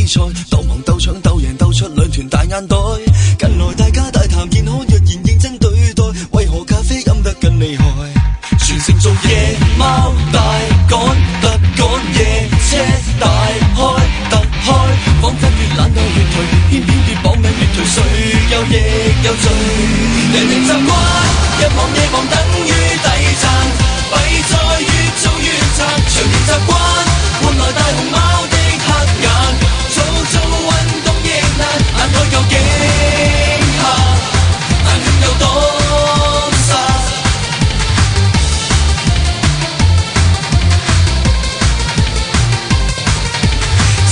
賽，鬥忙鬥搶鬥贏鬥出兩團大眼袋。近來大家大談健康，若然認真對待，為何咖啡飲得更厲害？全城做夜貓大趕特趕夜車大開特開，彷彿越懶惰越頹，偏偏越搏命越頹，誰又亦有罪？人人習慣日忙夜忙等於抵撐，弊在越做越殘，長年習慣換來大熊貓的黑眼，早早運動亦難，眼袋究竟黑，眼圈有多沙？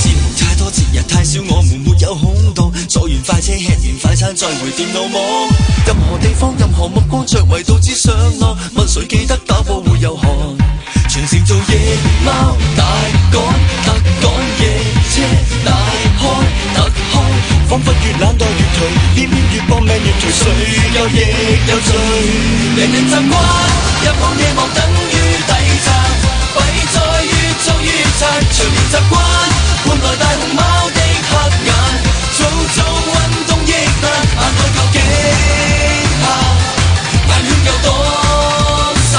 節目太多，節日太少，我們沒有空檔，坐完快車吃完快餐再回電腦網，任何地方任何目光着圍到只上落，問誰記得打波會有汗？全城做夜貓大趕特趕夜車大開特開，彷彿越懶惰越頹，偏偏越搏命越頹，誰又亦有罪？人人習慣日忙夜忙等於抵撐，弊在越做越殘，長年習慣換來大熊貓的黑眼，早早運動亦難，眼袋究竟黑，眼圈有多沙？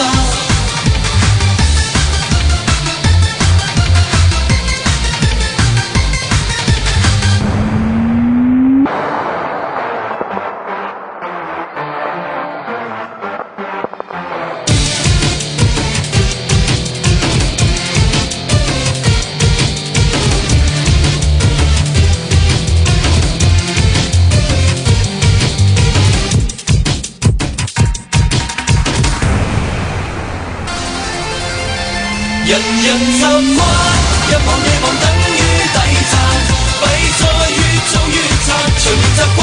人人習慣日忙夜忙等於抵撐，弊在越做越殘，長年習慣